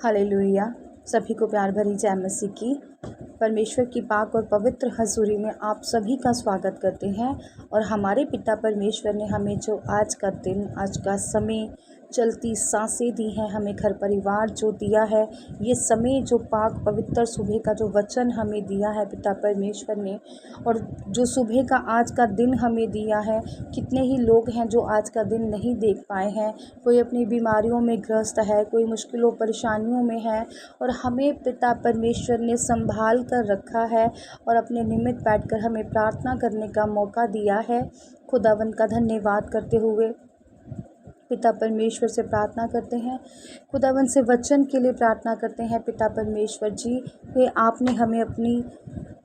Hallelujah. सभी को प्यार भरी जय मसीह की। परमेश्वर की पाक और पवित्र हजूरी में आप सभी का स्वागत करते हैं। और हमारे पिता परमेश्वर ने हमें जो आज का दिन, आज का समय, चलती सांसें दी हैं, हमें घर परिवार जो दिया है, ये समय जो पाक पवित्र सुबह का जो वचन हमें दिया है पिता परमेश्वर ने, और जो सुबह का आज का दिन हमें दिया है। कितने ही लोग हैं जो आज का दिन नहीं देख पाए हैं। कोई अपनी बीमारियों में ग्रस्त है, कोई मुश्किलों परेशानियों में है, और हमें पिता परमेश्वर ने संभाल कर रखा है और अपने निमित्त बैठकर हमें प्रार्थना करने का मौका दिया है। खुदावंद का धन्यवाद करते हुए पिता परमेश्वर से प्रार्थना करते हैं, खुदावंद से वचन के लिए प्रार्थना करते हैं। पिता परमेश्वर जी, ये आपने हमें अपनी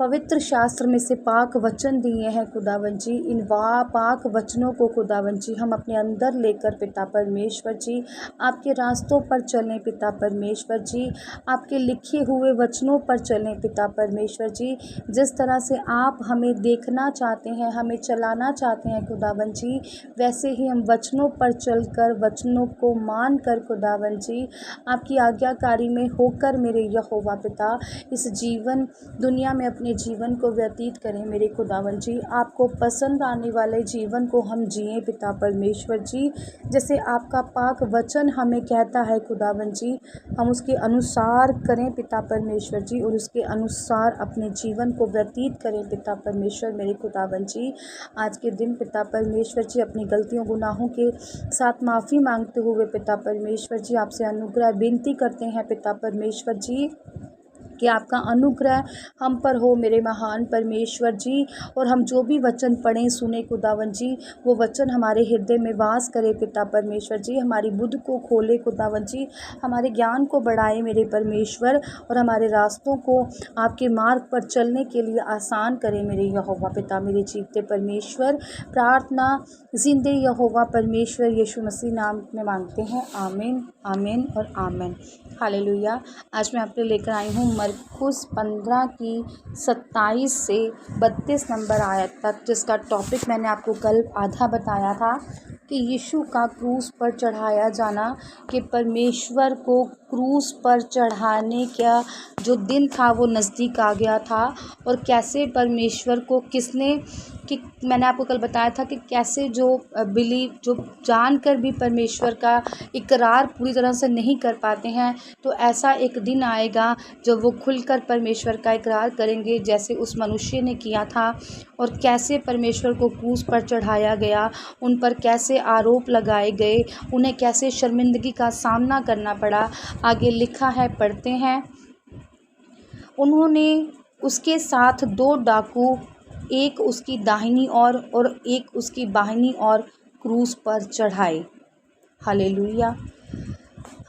पवित्र शास्त्र में से पाक वचन दिए हैं खुदावंद जी। इन पाक वचनों को खुदावंद जी हम अपने अंदर लेकर पिता परमेश्वर जी आपके रास्तों पर चलें पिता परमेश्वर जी, आपके लिखे हुए वचनों पर चलें पिता परमेश्वर जी। जिस तरह से आप हमें देखना चाहते हैं, हमें चलाना चाहते हैं खुदावंद जी, वैसे ही हम वचनों पर चलकर, वचनों को मान कर खुदावंद जी आपकी आज्ञाकारी में होकर मेरे यहोवा पिता इस जीवन दुनिया में अपने जीवन को व्यतीत करें मेरे खुदावंद जी। आपको पसंद आने वाले जीवन को हम जिएं पिता परमेश्वर जी। जैसे आपका पाक वचन हमें कहता है खुदावंद जी, हम उसके अनुसार करें पिता परमेश्वर जी, और उसके अनुसार अपने जीवन को व्यतीत करें पिता परमेश्वर मेरे खुदावंद जी। आज के दिन पिता परमेश्वर जी अपनी गलतियों गुनाहों के साथ माफ़ी मांगते हुए पिता परमेश्वर जी आपसे अनुग्रह विनती करते हैं पिता परमेश्वर जी कि आपका अनुग्रह हम पर हो मेरे महान परमेश्वर जी। और हम जो भी वचन पढ़ें सुने खुदावंद जी, वो वचन हमारे हृदय में वास करे पिता परमेश्वर जी। हमारी बुद्ध को खोले खुदावंद जी, हमारे ज्ञान को बढ़ाए मेरे परमेश्वर, और हमारे रास्तों को आपके मार्ग पर चलने के लिए आसान करे मेरे यहोवा पिता मेरे जीवते परमेश्वर। प्रार्थना जिंदे यहोवा परमेश्वर यीशु मसीह नाम में मांगते हैं, आमीन आमीन और आमीन। हालेलुया। आज मैं आपके लेकर आई हूँ मरकुस 15 की 27 से 32 नंबर आयत तक, जिसका टॉपिक मैंने आपको कल आधा बताया था कि यीशु का क्रूस पर चढ़ाया जाना, कि परमेश्वर को क्रूस पर चढ़ाने का जो दिन था वो नज़दीक आ गया था, और कैसे परमेश्वर को किसने, कि मैंने आपको कल बताया था कि कैसे जो जो जानकर भी परमेश्वर का इकरार पूरी तरह से नहीं कर पाते हैं, तो ऐसा एक दिन आएगा जब वो खुलकर परमेश्वर का इकरार करेंगे, जैसे उस मनुष्य ने किया था। और कैसे परमेश्वर को क्रूस पर चढ़ाया गया, उन पर कैसे आरोप लगाए गए, उन्हें कैसे शर्मिंदगी का सामना करना पड़ा। आगे लिखा है, पढ़ते हैं। उन्होंने उसके साथ 2 डाकू, एक उसकी दाहिनी ओर और एक उसकी बाहिनी ओर क्रूस पर चढ़ाए। हालेलुया।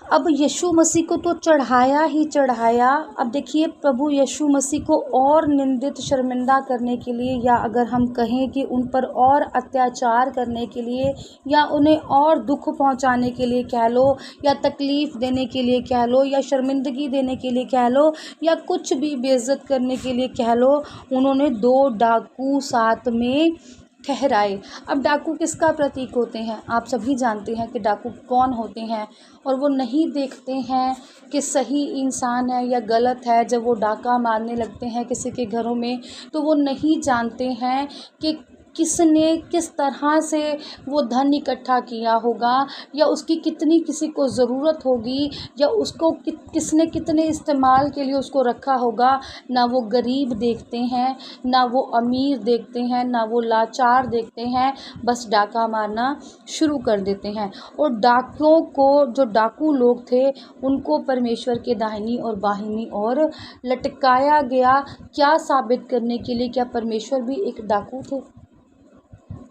अब यीशु मसीह को तो चढ़ाया ही चढ़ाया। अब देखिए, प्रभु यीशु मसीह को और निंदित शर्मिंदा करने के लिए, या अगर हम कहें कि उन पर और अत्याचार करने के लिए, या उन्हें और दुख पहुंचाने के लिए कह लो, या तकलीफ़ देने के लिए कह लो, या शर्मिंदगी देने के लिए कह लो, या कुछ भी बेइज्जत करने के लिए कह लो, उन्होंने 2 डाकू साथ में ठहराए। अब डाकू किसका प्रतीक होते हैं? आप सभी जानते हैं कि डाकू कौन होते हैं, और वो नहीं देखते हैं कि सही इंसान है या गलत है। जब वो डाका मारने लगते हैं किसी के घरों में, तो वो नहीं जानते हैं कि किसने किस तरह से वो धन इकट्ठा किया होगा, या उसकी कितनी किसी को ज़रूरत होगी, या उसको किसने कितने इस्तेमाल के लिए उसको रखा होगा। ना वो गरीब देखते हैं, ना वो अमीर देखते हैं, ना वो लाचार देखते हैं, बस डाका मारना शुरू कर देते हैं। और डाकुओं को, जो डाकू लोग थे, उनको परमेश्वर के दाहिनी और बाहिनी ओर लटकाया गया। क्या साबित करने के लिए? क्या परमेश्वर भी एक डाकू थे?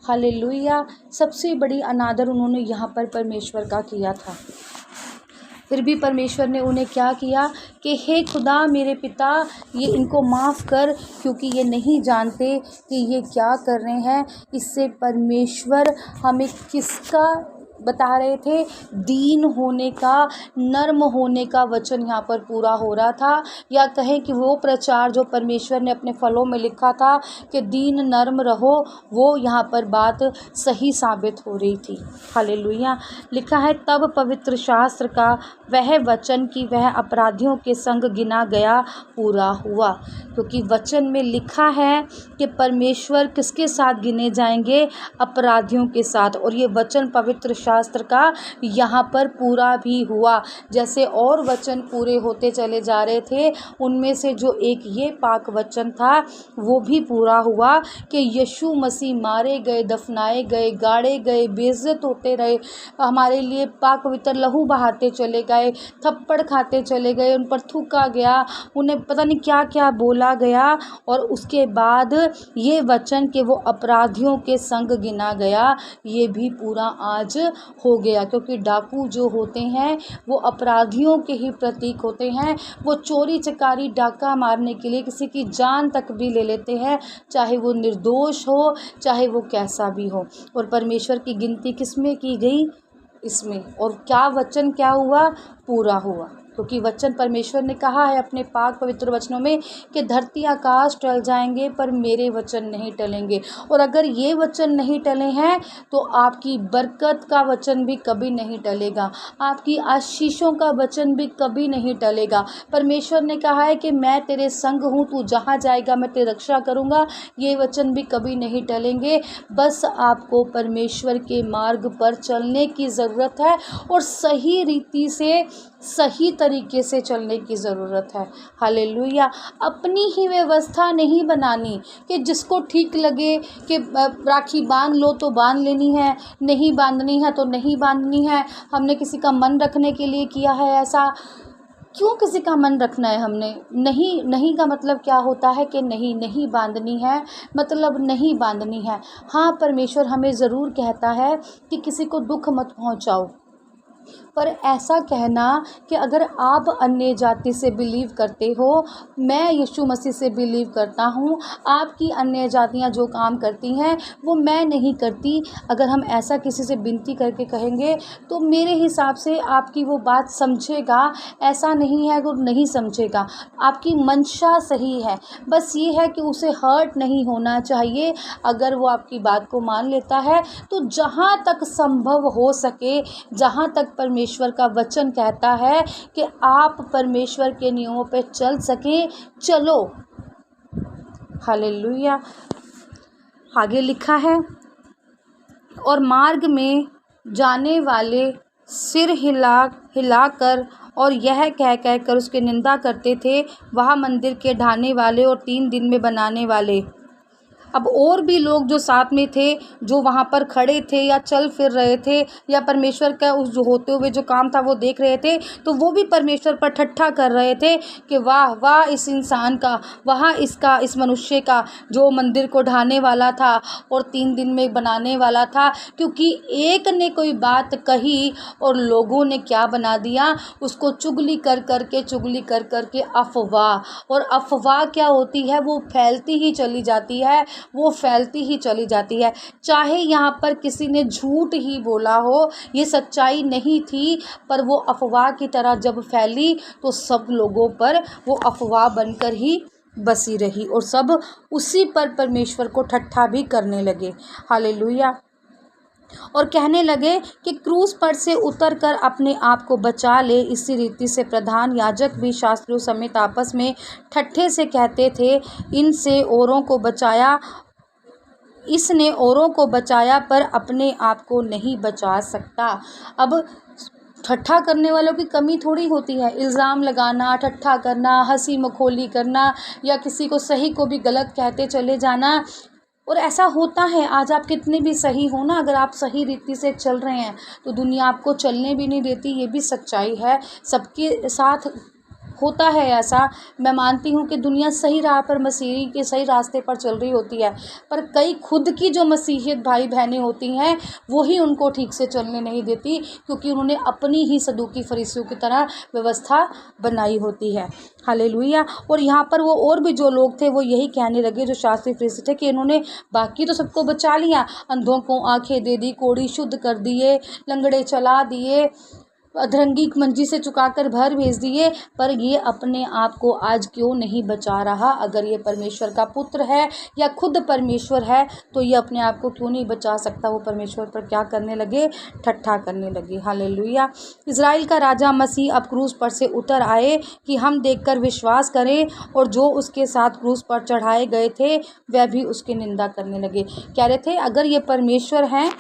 हालेलुया। सबसे बड़ी अनादर उन्होंने यहाँ पर परमेश्वर का किया था। फिर भी परमेश्वर ने उन्हें क्या किया कि हे खुदा मेरे पिता, ये इनको माफ़ कर, क्योंकि ये नहीं जानते कि ये क्या कर रहे हैं। इससे परमेश्वर हमें किसका बता रहे थे, दीन होने का, नर्म होने का वचन यहाँ पर पूरा हो रहा था। या कहें कि वो प्रचार जो परमेश्वर ने अपने फलों में लिखा था कि दीन नर्म रहो, वो यहाँ पर बात सही साबित हो रही थी। हालेलुया। लिखा है, तब पवित्र शास्त्र का वह वचन कि वह अपराधियों के संग गिना गया पूरा हुआ। क्योंकि वचन में लिखा है कि परमेश्वर किसके साथ गिने जाएंगे? अपराधियों के साथ। और ये वचन पवित्र शास्त्र का यहाँ पर पूरा भी हुआ। जैसे और वचन पूरे होते चले जा रहे थे, उनमें से जो एक ये पाक वचन था वो भी पूरा हुआ कि यीशु मसीह मारे गए, दफनाए गए, गाड़े गए, बेइज्जत होते रहे, हमारे लिए पाक पवित्र लहू बहाते चले गए, थप्पड़ खाते चले गए, उन पर थूका गया, उन्हें पता नहीं क्या क्या बोला गया। और उसके बाद ये वचन कि वो अपराधियों के संग गिना गया, ये भी पूरा आज हो गया। क्योंकि डाकू जो होते हैं वो अपराधियों के ही प्रतीक होते हैं। वो चोरी चकारी डाका मारने के लिए किसी की जान तक भी ले लेते हैं, चाहे वो निर्दोष हो, चाहे वो कैसा भी हो। और परमेश्वर की गिनती किस में की गई? इसमें। और क्या वचन क्या हुआ? पूरा हुआ। क्योंकि वचन परमेश्वर ने कहा है अपने पाक पवित्र वचनों में कि धरती आकाश टल जाएंगे पर मेरे वचन नहीं टलेंगे। और अगर ये वचन नहीं टले हैं तो आपकी बरकत का वचन भी कभी नहीं टलेगा, आपकी आशीषों का वचन भी कभी नहीं टलेगा। परमेश्वर ने कहा है कि मैं तेरे संग हूँ, तू जहाँ जाएगा मैं तेरी रक्षा करूँगा। ये वचन भी कभी नहीं टलेंगे। बस आपको परमेश्वर के मार्ग पर चलने की ज़रूरत है और सही रीति से, सही तरीके से चलने की ज़रूरत है। हालेलुया। अपनी ही व्यवस्था नहीं बनानी कि जिसको ठीक लगे कि राखी बांध लो तो बांध लेनी है, नहीं बांधनी है तो नहीं बांधनी है। हमने किसी का मन रखने के लिए किया है ऐसा। क्यों किसी का मन रखना है हमने? नहीं, नहीं का मतलब क्या होता है कि नहीं, नहीं बांधनी है, मतलब नहीं बांधनी है। हाँ, परमेश्वर हमें ज़रूर कहता है कि किसी को दुख मत पहुँचाओ, पर ऐसा कहना कि अगर आप अन्य जाति से बिलीव करते हो, मैं यीशु मसीह से बिलीव करता हूँ, आपकी अन्य जातियाँ जो काम करती हैं वो मैं नहीं करती, अगर हम ऐसा किसी से विनती करके कहेंगे तो मेरे हिसाब से आपकी वो बात समझेगा। ऐसा नहीं है वो नहीं समझेगा, आपकी मंशा सही है, बस ये है कि उसे हर्ट नहीं होना चाहिए। अगर वो आपकी बात को मान लेता है तो जहाँ तक संभव हो सके, जहाँ तक परमेश्वर का वचन कहता है कि आप परमेश्वर के नियमों पे चल सकें, चलो। हालेलुया। आगे लिखा है, और मार्ग में जाने वाले सिर हिलाकर और यह कह कर उसकी निंदा करते थे, वह मंदिर के ढाने वाले और 3 दिन में बनाने वाले। अब और भी लोग जो साथ में थे, जो वहाँ पर खड़े थे या चल फिर रहे थे या परमेश्वर का उस जो होते हुए जो काम था वो देख रहे थे, तो वो भी परमेश्वर पर ठट्ठा कर रहे थे कि वाह वाह इस इंसान का, वाह इसका, इस मनुष्य का जो मंदिर को ढाने वाला था और 3 दिन में बनाने वाला था। क्योंकि एक ने कोई बात कही और लोगों ने क्या बना दिया, उसको चुगली कर कर के अफवाह। और अफवाह क्या होती है? वो फैलती ही चली जाती है, वो फैलती ही चली जाती है। चाहे यहाँ पर किसी ने झूठ ही बोला हो, ये सच्चाई नहीं थी, पर वो अफवाह की तरह जब फैली तो सब लोगों पर वो अफवाह बनकर ही बसी रही और सब उसी पर परमेश्वर को ठट्ठा भी करने लगे। हालेलुया। और कहने लगे कि क्रूस पर से उतरकर अपने आप को बचा ले। इसी रीति से प्रधान याजक भी शास्त्रियों समेत आपस में ठट्ठे से कहते थे, इसने औरों को बचाया पर अपने आप को नहीं बचा सकता। अब ठट्ठा करने वालों की कमी थोड़ी होती है, इल्ज़ाम लगाना, ठट्ठा करना, हंसी मखौली करना या किसी को सही को भी गलत कहते चले जाना। और ऐसा होता है, आज आप कितने भी सही हो ना, अगर आप सही रीति से चल रहे हैं तो दुनिया आपको चलने भी नहीं देती, ये भी सच्चाई है। सबके साथ होता है ऐसा। मैं मानती हूँ कि दुनिया सही राह पर, मसीही के सही रास्ते पर चल रही होती है, पर कई खुद की जो मसीहियत भाई बहनें होती हैं वही उनको ठीक से चलने नहीं देती, क्योंकि उन्होंने अपनी ही सदूकी फरीसियों की तरह व्यवस्था बनाई होती है। हालेलुया। और यहाँ पर वो और भी जो लोग थे वो यही कहने लगे, जो शास्त्री फरीसी थे, कि इन्होंने बाकी तो सबको बचा लिया, अंधों को आंखें दे दी, कोढ़ी शुद्ध कर दिए, लंगड़े चला दिए, अधरंगी मंजी से चुकाकर भर भेज दिए, पर ये अपने आप को आज क्यों नहीं बचा रहा? अगर ये परमेश्वर का पुत्र है या खुद परमेश्वर है तो ये अपने आप को क्यों नहीं बचा सकता? वो परमेश्वर पर क्या करने लगे? ठट्ठा करने लगे। हालेलुया। इज़राइल का राजा मसीह अब क्रूस पर से उतर आए कि हम देखकर विश्वास करें, और जो उसके साथ क्रूस पर चढ़ाए गए थे वह भी उसकी निंदा करने लगे। कह रहे थे अगर ये परमेश्वर हैं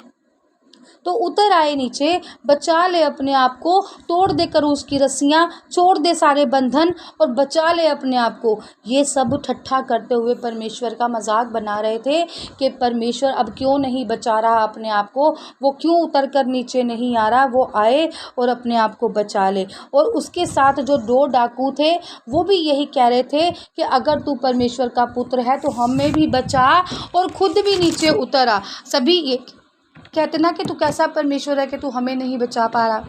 तो उतर आए नीचे, बचा ले अपने आप को, तोड़ दे क्रूस की रस्सियाँ, छोड़ दे सारे बंधन और बचा ले अपने आप को। ये सब ठट्ठा करते हुए परमेश्वर का मजाक बना रहे थे कि परमेश्वर अब क्यों नहीं बचा रहा अपने आप को, वो क्यों उतर कर नीचे नहीं आ रहा, वो आए और अपने आप को बचा ले। और उसके साथ जो 2 डाकू थे वो भी यही कह रहे थे कि अगर तू परमेश्वर का पुत्र है तो हमें भी बचा और खुद भी नीचे उतर आ। सभी ये कहते ना कि तू कैसा परमेश्वर है कि तू हमें नहीं बचा पा रहा।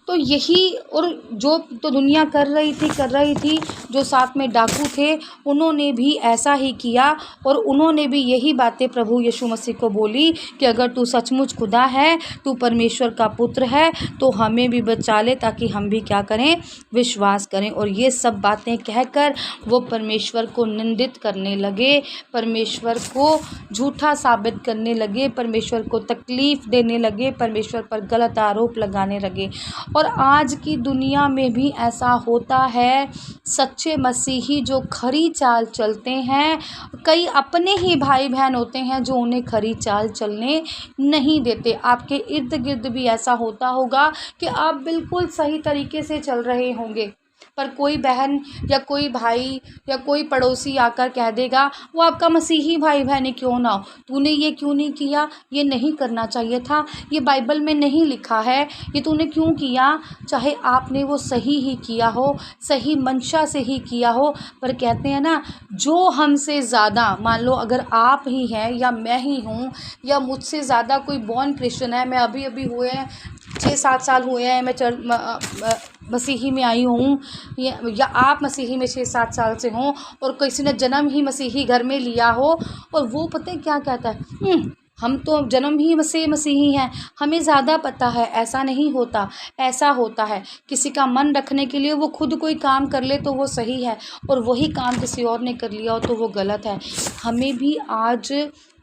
तो यही, और जो तो दुनिया कर रही थी, जो साथ में डाकू थे उन्होंने भी ऐसा ही किया, और उन्होंने भी यही बातें प्रभु यीशु मसीह को बोली कि अगर तू सचमुच खुदा है, तू परमेश्वर का पुत्र है, तो हमें भी बचा ले, ताकि हम भी क्या करें? विश्वास करें। और ये सब बातें कहकर वो परमेश्वर को निंदित करने लगे, परमेश्वर को झूठा साबित करने लगे, परमेश्वर को तकलीफ़ देने लगे, परमेश्वर पर गलत आरोप लगाने लगे। और आज की दुनिया में भी ऐसा होता है। सच्चे मसीही जो खरी चाल चलते हैं, कई अपने ही भाई बहन होते हैं जो उन्हें खरी चाल चलने नहीं देते। आपके इर्द गिर्द भी ऐसा होता होगा कि आप बिल्कुल सही तरीके से चल रहे होंगे, पर कोई बहन या कोई भाई या कोई पड़ोसी आकर कह देगा, वो आपका मसीही भाई बहन क्यों ना हो, तूने ये क्यों नहीं किया, ये नहीं करना चाहिए था, ये बाइबल में नहीं लिखा है, ये तूने क्यों किया? चाहे आपने वो सही ही किया हो, सही मंशा से ही किया हो, पर कहते हैं ना, जो हमसे ज़्यादा, मान लो अगर आप ही हैं या मैं ही हूँ या मुझसे ज़्यादा कोई बॉर्न क्रिश्चियन है, मैं अभी हुए हैं 6-7 साल हुए हैं मैं मसीही में आई हूँ, या आप मसीही में 6-7 साल से हों, और किसी ने जन्म ही मसीही घर में लिया हो, और वो पता है क्या कहता है, हम तो जन्म ही मसीही हैं, हमें ज़्यादा पता है। ऐसा नहीं होता, ऐसा होता है किसी का मन रखने के लिए वो खुद कोई काम कर ले तो वो सही है, और वही काम किसी और ने कर लिया हो तो वो गलत है। हमें भी आज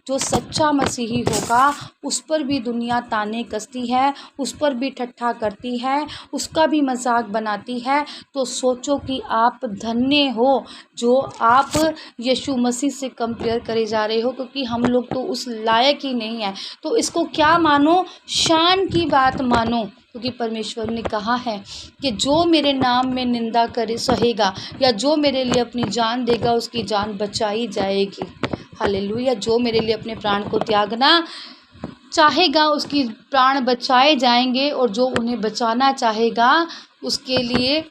जो सच्चा मसीही होगा उस पर भी दुनिया ताने कसती है, उस पर भी ठट्ठा करती है, उसका भी मजाक बनाती है। तो सोचो कि आप धन्य हो जो आप यीशु मसीह से कंपेयर करे जा रहे हो, क्योंकि हम लोग तो उस लायक ही नहीं है। तो इसको क्या मानो? शान की बात मानो, क्योंकि परमेश्वर ने कहा है कि जो मेरे नाम में निंदा करे सहेगा, या जो मेरे लिए अपनी जान देगा उसकी जान बचाई जाएगी। हालेलुया। जो मेरे लिए अपने प्राण को त्यागना चाहेगा उसकी प्राण बचाए जाएंगे, और जो उन्हें बचाना चाहेगा उसके लिए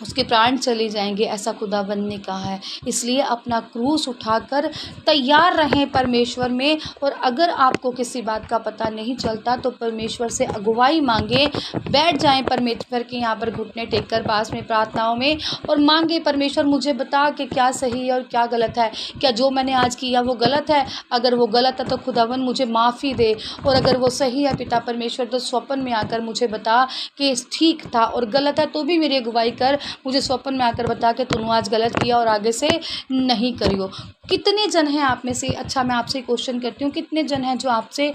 उसके प्राण चले जाएंगे, ऐसा खुदाबंद ने कहा है। इसलिए अपना क्रूस उठाकर तैयार रहें परमेश्वर में। और अगर आपको किसी बात का पता नहीं चलता तो परमेश्वर से अगुवाई मांगे, बैठ जाएं परमेश्वर के यहाँ पर घुटने टेक कर पास में प्रार्थनाओं में, और मांगे, परमेश्वर मुझे बता कि क्या सही है और क्या गलत है, क्या जो मैंने आज किया वो गलत है? अगर वो गलत है तो खुदाबंद मुझे माफ़ी दे, और अगर वो सही है पिता परमेश्वर तो स्वप्न में आकर मुझे बता कि ठीक था, और गलत है तो भी मेरी अगुवाई कर, मुझे स्वप्न में आकर बता के तूने आज गलत किया और आगे से नहीं करियो। कितने जन हैं आप में से, अच्छा मैं आपसे क्वेश्चन करती हूँ, कितने जन हैं जो आपसे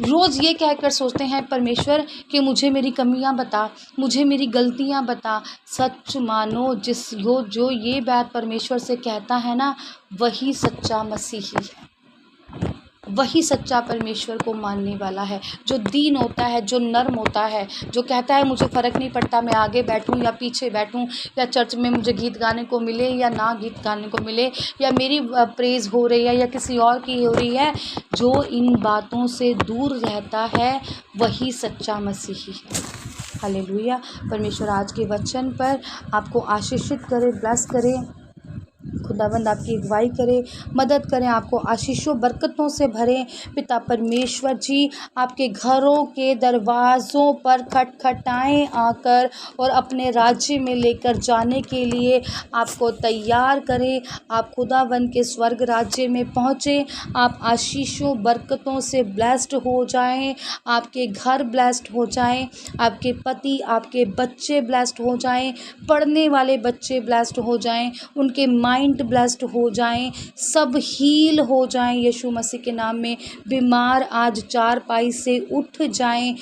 रोज़ ये कहकर सोचते हैं परमेश्वर कि मुझे मेरी कमियां बता, मुझे मेरी गलतियां बता? सच मानो, जो ये बात परमेश्वर से कहता है ना, वही सच्चा मसीही है, वही सच्चा परमेश्वर को मानने वाला है, जो दीन होता है, जो नर्म होता है, जो कहता है मुझे फ़र्क नहीं पड़ता मैं आगे बैठूं या पीछे बैठूं, या चर्च में मुझे गीत गाने को मिले या ना गीत गाने को मिले, या मेरी प्रेज़ हो रही है या किसी और की हो रही है। जो इन बातों से दूर रहता है वही सच्चा मसीही है। हालेलुया। परमेश्वर आज के वचन पर आपको आशीषित करे, ब्लेस करे, खुदावंद आपकी अगुवाई करे, मदद करें, आपको आशीषों बरकतों से भरें। पिता परमेश्वर जी आपके घरों के दरवाज़ों पर खटखटाएं आकर और अपने राज्य में लेकर जाने के लिए आपको तैयार करें। आप खुदावंद के स्वर्ग राज्य में पहुँचें, आप आशीषों बरकतों से ब्लेस्ड हो जाएं, आपके घर ब्लेस्ड हो जाएं, आपके पति, आपके बच्चे ब्लेस्ड हो जाएं, पढ़ने वाले बच्चे ब्लेस्ड हो जाएं, उनके माइंड ब्लेस्ड हो जाएं, सब हील हो जाएं यीशु मसीह के नाम में। बीमार आज चारपाई से उठ जाएं।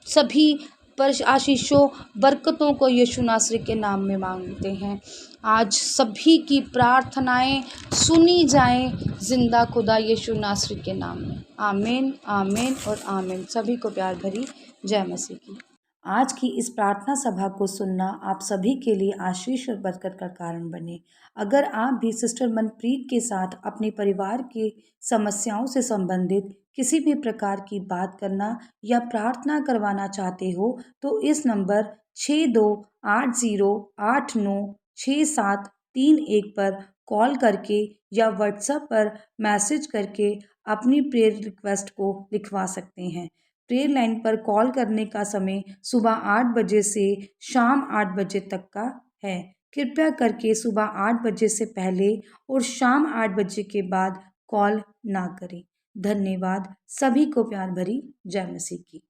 सभी पर आशीषों बरकतों को यीशु नासरी के नाम में मांगते हैं। आज सभी की प्रार्थनाएं सुनी जाएं जिंदा खुदा यीशु नासरी के नाम में। आमीन, आमीन और आमीन। सभी को प्यार भरी जय मसीह की। आज की इस प्रार्थना सभा को सुनना आप सभी के लिए आशीष और बरकत का कारण बने। अगर आप भी सिस्टर मनप्रीत के साथ अपने परिवार की समस्याओं से संबंधित किसी भी प्रकार की बात करना या प्रार्थना करवाना चाहते हो तो इस नंबर 6280896731 पर कॉल करके या व्हाट्सएप पर मैसेज करके अपनी प्रेयर रिक्वेस्ट को लिखवा सकते हैं। प्रेयर लाइन पर कॉल करने का समय सुबह 8 बजे से शाम 8 बजे तक का है। कृपया करके सुबह 8 बजे से पहले और शाम 8 बजे के बाद कॉल ना करें। धन्यवाद। सभी को प्यार भरी जय मसीह की।